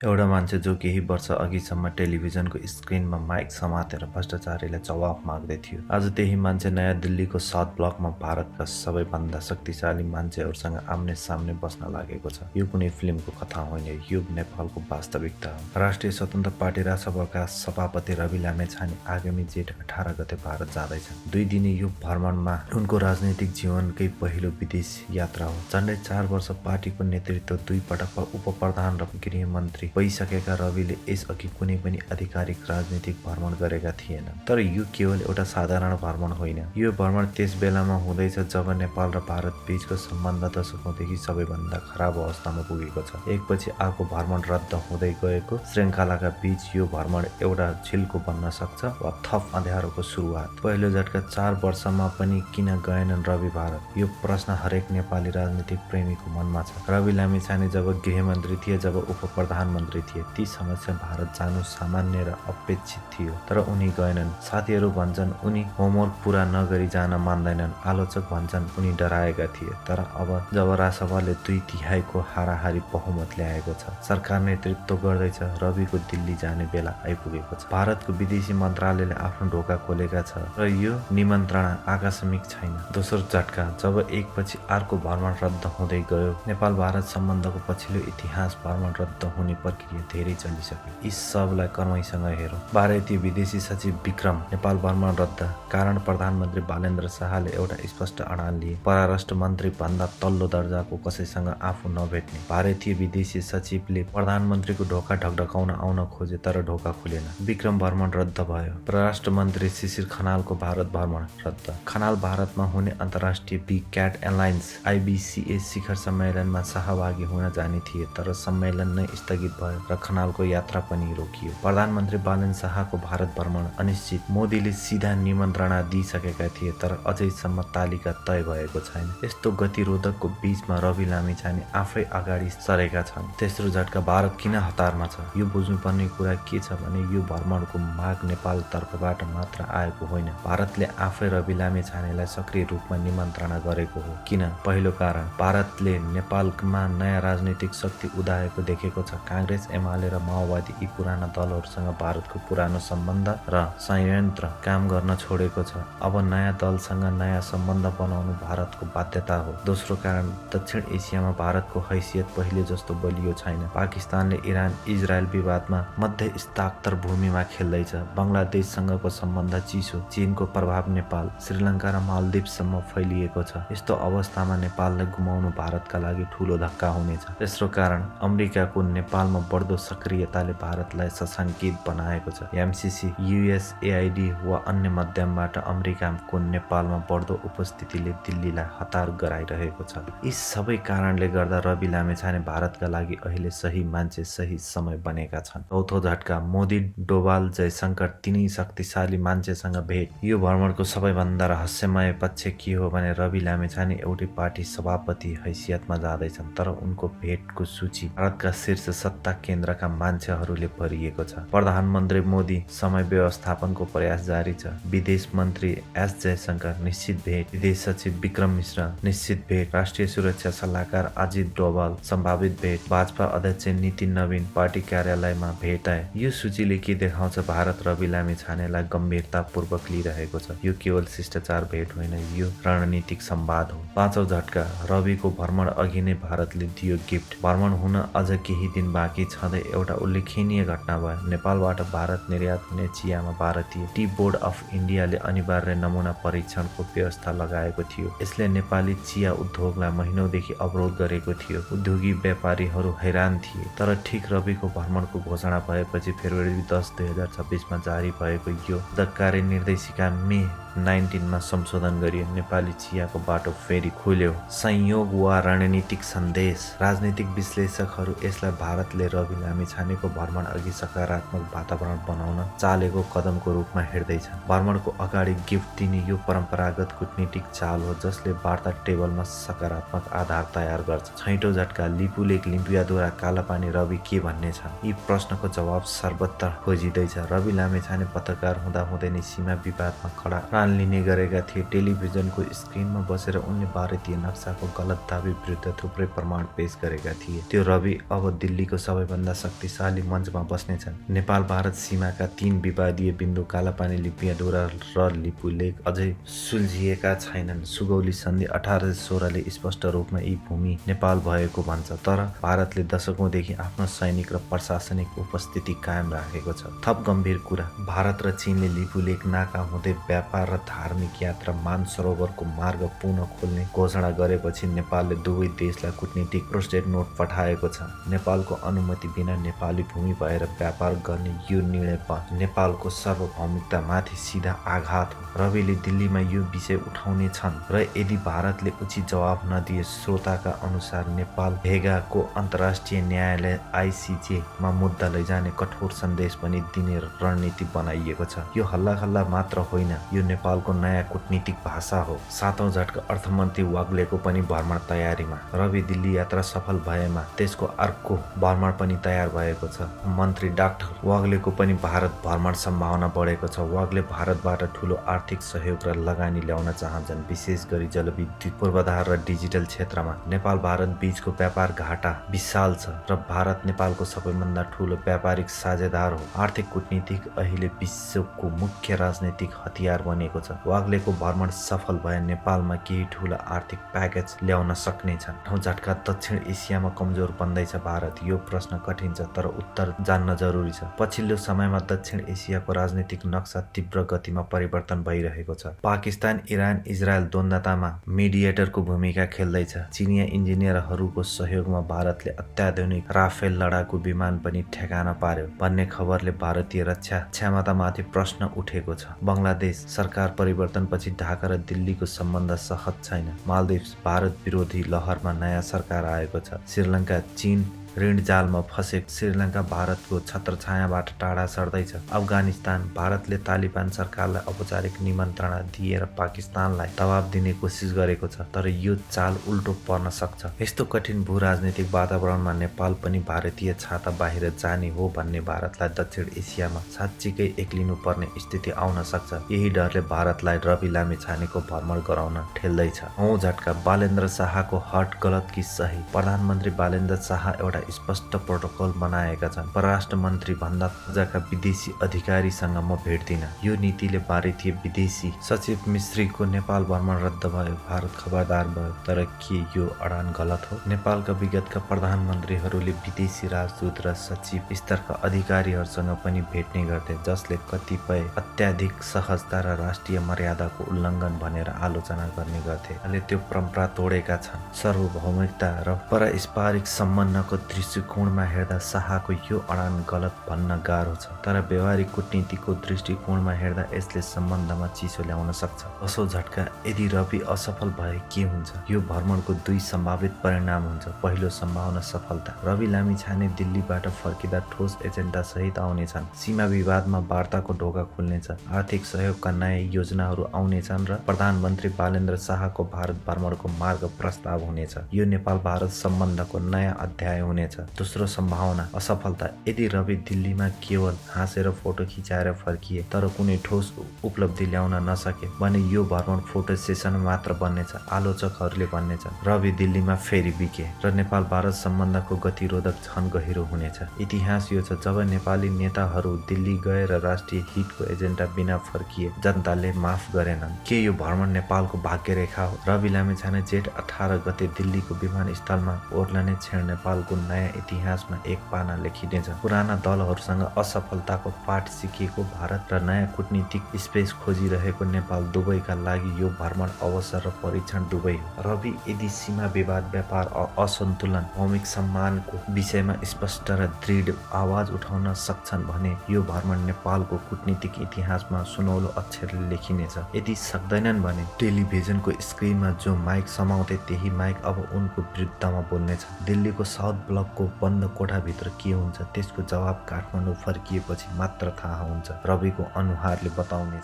एउटा मान्छे जो केही वर्ष अघिसम्म टेलिभिजनको स्क्रिनमा माइक समातेर भ्रष्टाचारीलाई जवाफ माग्दै थियो, आज त्यही मान्छे नयाँ दिल्लीको साउथ ब्लकमा भारतका सबैभन्दा शक्तिशाली मान्छेहरूसँग आम्ने सामने बस्न लागेको छ। यो कुनै फिल्मको कथा होइन, यो नेपालको वास्तविकता हो। राष्ट्रिय स्वतन्त्र पार्टी रासपाका सभापति रवि लामेछाने आगामी जेठ 18 गते भारत जाँदैछन्। 2 दिने यो भ्रमणमा उनको राजनीतिक जीवनकै पहिलो विदेश यात्रा हो। झन्डै 4 वर्ष पार्टीको नेतृत्व 2 पटक उपप्रधान र गृहमन्त्री भइसकेका रविले यसअघि कुनै पनि आधिकारिक राजनीतिक भ्रमण गरेका थिएनन्। तर यो केवल एउटा साधारण भ्रमण होइन। यो भ्रमण त्यस बेलामा हुँदैछ जब नेपाल र भारत बीचको सम्बन्ध दशकौंदेखि सबैभन्दा खराब अवस्थामा पुगेको छ। एकपछि अर्को भ्रमण रद्द हुँदै गएको श्रृङ्खलाका बीच यो भ्रमण एउटा झिल्को बन्न सक्छ वा थप अँध्यारोको सुरुवात। पहिलो झट्का 4 वर्षमा पनि किन गएनन् रवि भारत? यो प्रश्न हरेक नेपाली राजनीतिक प्रेमीको मनमा छ। रवि लामेछाने जब गृहमन्त्री थिए, जब उपप्रधानमन्त्री थिए, ती समस्या भारत जानु सामान्य र अपेक्षित थियो, तर उनी गएनन्। साथीहरू भन्छन् उनी होमवर्क पूरा नगरी जान मान्दैनन्। आलोचक भन्छन् उनी डराएका थिए। तर अब जब रासपाले 2/3 हाराहारी बहुमत ल्याएको छ, सरकार नेतृत्व गर्दैछ, रविको दिल्ली जाने बेला आइपुगेको छ। भारतको विदेशी मन्त्रालयले आफ्नो ढोका खोलेका छ र यो निमन्त्रणा आकस्मिक छैन। दोस्रो झट्का जब एकपछि अर्को भ्रमण रद्द हुँदै गयो, नेपाल भारत सम्बन्धको पछिल्लो इतिहास भ्रमण रद्द हुने प्रक्रिया धेरै चलिसक्यो। यी सबलाई क्रमैसँग हेरौँ। भारतीय विदेशी सचिव विक्रम नेपाल भ्रमण रद्द। कारण प्रधानमन्त्री बालेन्द्र शाहले एउटा स्पष्ट अडान लिए, परराष्ट्र मन्त्री भन्दा तल्लो दर्जाको कसैसँग आफू नभेट्ने। भारतीय विदेशी सचिवले प्रधानमन्त्रीको ढोका ढकढकाउन आउन खोजे, तर ढोका खुलेन। विक्रम भ्रमण रद्द भयो। परराष्ट्र मन्त्री शिशिर खनालको भारत भ्रमण रद्द। खनाल भारतमा हुने अन्तर्राष्ट्रिय बिग क्याट एलायन्स IBCA शिखर सम्मेलनमा सहभागी हुन जाने थिए, तर सम्मेलन नै स्थगित भयो र खनालको यात्रा पनि रोकियो। प्रधानमन्त्री बालेन्द्र शाहको भारत भ्रमण अनिश्चित। मोदीले सिधा निमन्त्रणा दिइसकेका थिए, तर अझैसम्म तालिका तय भएको छैन। यस्तो गतिरोधकको बीचमा रवि लामेछाने आफै अगाडि सरेका छन्। तेस्रो झट्का भारत किन हतारमा छ? यो बुझ्नुपर्ने कुरा के छ भने यो भ्रमणको माग नेपाल तर्फबाट मात्र आएको होइन। भारतले आफै रवि लामेछानेलाई सक्रिय रूपमा निमन्त्रणा गरेको हो। किन? पहिलो कारण, भारतले नेपालमा नयाँ राजनीतिक शक्ति उदाएको देखेको छ। कांग्रेस, एमाले र माओवादी यी पुराना दलहरूसँग भारतको पुरानो सम्बन्ध र संयन्त्र काम गर्न छोडेको छ। अब नयाँ दलसँग नयाँ सम्बन्ध बनाउनु भारतको बाध्यता हो। दोस्रो कारण, दक्षिण एसियामा भारतको हैसियत पहिले जस्तो बलियो छैन। पाकिस्तानले इरान इजरायल विवादमा मध्यस्थात्तर भूमिमा खेल्दैछ। बङ्गलादेशसँगको सम्बन्ध चिसो। चीनको प्रभाव नेपाल, श्रीलङ्का र मालदिप्ससम्म फैलिएको छ। यस्तो अवस्थामा नेपाललाई गुमाउनु भारतका लागि ठूलो धक्का हुनेछ। तेस्रो कारण, अमेरिकाको नेपालमा बढ्दो सक्रियताले भारतलाई सशंकित बनाएको छ। MCC, USAID वा अन्य माध्यमबाट अमेरिकाको नेपालमा बढ्दो उपस्थितिले दिल्लीलाई हतार गराइरहेको छ। यी सबै कारणले गर्दा रवि लामेछाने भारतका लागि अहिले सही मान्छे, सही समय बनेका छन्। चौथो झट्का, मोदी, डोभाल, जयशंकर तिनै शक्तिशाली मान्छेसँग भेट। यो भ्रमणको सबैभन्दा रहस्यमय पक्ष के हो भने रवि लामेछाने एउटै पार्टी सभापति हैसियतमा जाँदैछन्, तर उनको भेटको सूची भारतका शीर्ष सत्ता केन्द्रका मान्छेहरूले भरिएको छ। प्रधानमन्त्री मोदी समय व्यवस्थापनको प्रयास जारी छ। विदेश मन्त्री S जयशंकर निश्चित भेट। विदेश सचिव विक्रम मिश्र निश्चित भेट। राष्ट्रिय सुरक्षा सल्लाहकार अजित डोभाल सम्भावित भेट। भाजपा अध्यक्ष नितिन नवीन पार्टी कार्यालयमा भेट। यो सूचीले के देखाउँछ? भारत रवि लामेछानेलाई गम्भीरतापूर्वक लिइरहेको छ। यो केवल शिष्टाचार भेट होइन, यो रणनीतिक संवाद हो। पाँचौं झट्का, रविको भ्रमण अघि नै भारतले दियो गिफ्ट। भ्रमण हुन अझ केही दिन बाँकी छँदै एउटा उल्लेखनीय घटना भयो। नेपालबाट भारत निर्यात हुने चियामा भारतीय टी बोर्ड अफ इन्डियाले अनिवार्य नमुना परीक्षणको व्यवस्था लगाएको थियो। यसले नेपाली चिया उद्योगलाई महिनौदेखि अवरोध गरेको थियो। उद्योगी व्यापारीहरू हैरान थिए। तर ठिक रविको भ्रमणको घोषणा भएपछि फेब्रुअरी 10, 2026 मा जारी भएको यो कार्यनिर्देशिका मे 19 मा संशोधन गरियो। नेपाली चियाको बाटो फेरि खुल्यो। संयोग वा रणनीतिक सन्देश? राजनीतिक विश्लेषकहरू यसलाई भारतले रवि लामेछानेको भ्रमण अघि सकारात्मक वातावरण बनाउन चालेको कदमको रूपमा हेर्दैछन्। भ्रमणको अगाडि गिफ्ट दिने यो परम्परागत कूटनीतिक चाल हो, जसले वार्ता टेबलमा सकारात्मक आधार तयार गर्छ। छैटौं झट्का, लिपुलेख लिम्पियाद्वारा कालापानी रवि के भन्ने छन्? यी प्रश्नको जवाब सर्वत्र खोजिँदैछ। रवि लामेछाने पत्रकार हुँदाहुँदै नै सीमा विवादमा खडा प्राण लिने गरेका थिए। टेलिभिजनको स्क्रिनमा बसेर उनले भारतीय नक्साको गलत दाबी विरुद्ध थुप्रै प्रमाण पेश गरेका थिए। त्यो रवि अब दिल्लीको सबैभन्दा शक्तिशाली मञ्चमा बस्नेछन्। नेपाल भारत सीमाका 3 विवादीय बिन्दु कालापानी, लिपियाडुरा र लिपु लेक अझै सुल्झिएका छैनन्। सुगौली सन्धि 1816 ले स्पष्ट रूपमा यी भूमि नेपाल भएको भन्छ, तर भारतले दशकौंदेखि आफ्नो सैनिक र प्रशासनिक उपस्थिति कायम राखेको छ। थप गम्भीर कुरा, भारत र चीनले लिपु लेक नाका हुँदै व्यापार र धार्मिक यात्रा मानसरोवरको मार्ग पुनः खोल्ने घोषणा गरेपछि नेपालले दुवै देशलाई कूटनीतिक प्रोस्टेट नोट पठाएको छ। नेपालको अनुमति बिना नेपाली भूमि भएर व्यापार गर्ने यो निर्णय नेपालको सार्वभौमिकतामाथि सीधा आघात हो। रविले दिल्लीमा यो विषय उठाउने छन् र यदि भारतले उचित जवाब नदिए श्रोताका अनुसार नेपाल हेगाको अन्तर्राष्ट्रिय न्यायालय ICJ मा मुद्दा लैजाने कठोर सन्देश पनि दिने रणनीति बनाइएको छ। यो हल्लाखल्ला मात्र होइन, यो नेपालको नयाँ कूटनीतिक भाषा हो। सातौं झट्का अर्थमन्त्री वाग्लेको पनि भ्रमण तयारीमा। रवि दिल्ली यात्रा सफल भएमा त्यसको अर्को भ्रमण पनि तयार भएको छ। मन्त्री डाक्टर वाग्लेको पनि भारत भ्रमण सम्भावना बढेको छ। वाग्ले भारतबाट ठूलो आर्थिक सहयोग र लगानी ल्याउन चाहन्छन्, विशेष गरी जलविद्युत पूर्वाधार र डिजिटल क्षेत्रमा। नेपाल भारत बीचको व्यापार घाटा विशाल छ र भारत नेपालको सबैभन्दा ठूलो व्यापारिक साझेदार हो। आर्थिक कूटनीतिक अहिले विश्वको मुख्य राजनैतिक हतियार बनेको छ। वाग्लेको भ्रमण सफल भए नेपालमा केही ठूला आर्थिक प्याकेज ल्याउन सक्नेछन्। झट्का दक्षिण एसियामा कमजोर बन्दैछ भारत? यो प्रश्न कठिन छ, तर उत्तर जान्न जरुरी छ। पछिल्लो समयमा दक्षिण एसियाको राजनीतिक नक्सा तीव्र गतिमा परिवर्तन भइरहेको छ। पाकिस्तान, इरान, इजरायल द्वन्द्वतामा मिडिएटरको भूमिका खेल्दैछ। चिनिया इन्जिनियरहरूको सहयोगमा भारतले अत्याधुनिक राफेल लडाकु विमान पनि ठेगाना पार्यो भन्ने खबरले भारतीय रक्षा क्षमतामाथि प्रश्न उठेको छ। बङ्गलादेश सरकार परिवर्तनपछि ढाका र दिल्लीको सम्बन्ध सहज छैन। मालदिभ्स भारत विरोधी लहरमा नयाँ सरकार आएको छ। श्रीलङ्का चीन ऋण जालमा फँसेको श्रीलङ्का भारतको छत्रछायाबाट टाढा सर्दैछ। अफगानिस्तान भारतले तालिबान सरकारलाई औपचारिक निमन्त्रणा दिएर पाकिस्तानलाई दबाब दिने कोसिस गरेको छ, तर यो चाल उल्टो पर्न सक्छ। यस्तो कठिन भू-राजनीतिक वातावरणमा नेपाल पनि भारतीय छाता बाहिर जाने हो भन्ने भारतलाई दक्षिण एसियामा साँच्चीकै एक्लिनु पर्ने स्थिति आउन सक्छ। यही डरले भारतलाई रवि लामिछानेको भ्रमण गराउन ठेल्दैछ। औं झट्का, बालेन्द्र शाहको हट गलत कि सही? प्रधानमन्त्री बालेन्द्र शाह एउटा स्पष्ट प्रोटोकल बनाएका छन्। परराष्ट्र मन्त्री भन्दा पूजाका विदेशी अधिकारीसँग म भेट्दिन। यो नीतिले भारतीय विदेशी सचिव मिश्रीको नेपाल भ्रमण रद्द भयो। भारत खबरदार भयो। तर के यो अडान गलत हो? नेपालका विगतका प्रधानमन्त्रीहरूले विदेशी राजदूत र सचिव स्तरका अधिकारीहरूसँग पनि भेट्ने गर्थे, जसले कतिपय अत्याधिक सहजता र राष्ट्रिय मर्यादाको उल्लङ्घन भनेर आलोचना गर्ने गर्थे। अहिले त्यो परम्परा तोडेका छन्। सार्वभौमिकता र पारस्परिक सम्बन्धको दृष्टिकोणमा हेर्दा शाहको यो अडान गलत भन्न गाह्रो छ, तर व्यवहारिक कूटनीतिको दृष्टिकोणमा हेर्दा यसले सम्बन्धमा चिसो ल्याउन सक्छ। असो झट्का, यदि रवि असफल भए के हुन्छ? यो भ्रमणको दुई सम्भावित परिणाम हुन्छ। पहिलो सम्भावना सफलता। रवि लामिछाने दिल्लीबाट फर्किँदा ठोस एजेन्डा सहित आउनेछन्। सीमा विवादमा वार्ताको ढोका खुल्नेछ, आर्थिक सहयोगका नयाँ योजनाहरू आउनेछन् र प्रधानमन्त्री बालेन्द्र शाहको भारत भ्रमणको मार्ग प्रस्ताव हुनेछ। यो नेपाल भारत सम्बन्धको नयाँ अध्याय हुनेछ। दोस्रो सम्भावना असफलता। यदि रवि दिल्लीमा केवल हाँसेर फोटो खिचाएर फर्किए तर कुनै ठोस उपलब्धि ल्याउन नसके भने यो भ्रमण फोटो सेसन मात्र बन्नेछ। आलोचकहरूले भन्नेछन् रवि दिल्लीमा फेरि बिके र नेपाल भारत सम्बन्धको गतिरोधक झन गहिरो हुनेछ। इतिहास यो छ, जब नेपाली नेताहरू दिल्ली गए र राष्ट्रिय हितको एजेन्डा बिना फर्किए, जनताले माफ गरेनन्। के यो भ्रमण नेपालको भाग्यरेखा हो? रवि लामिछाने जेठ 18 गते दिल्लीको विमानस्थलमा ओर्लने क्षण नेपालको नयाँ इतिहासमा एक पाना लेखिनेछ। पुराना दलहरूसँग असफलताको पाठ सिकिएको भारत र नयाँ कूटनीतिक स्पेस खोजिरहेको नेपाल दुवैका लागि यो भ्रमण अवसर र परीक्षण दुवै हो। रवि यदि सीमा विवाद, व्यापार असन्तुलन, भौमिक सम्मानको विषयमा स्पष्ट र दृढ आवाज उठाउन सक्छन् भने यो भ्रमण नेपालको कूटनीतिक इतिहासमा सुनौलो अक्षरले लेखिनेछ। यदि सक्दैनन् भने टेलिभिजनको स्क्रिनमा जो माइक समाउँथे त्यही माइक अब उनको विरुद्धमा बोल्नेछ। दिल्लीको साउथ ब्लकको बन्द कोठाभित्र के हुन्छ त्यसको जवाब काठमाडौँ फर्किएपछि मात्र थाहा हुन्छ, रविको अनुहारले बताउनेछ।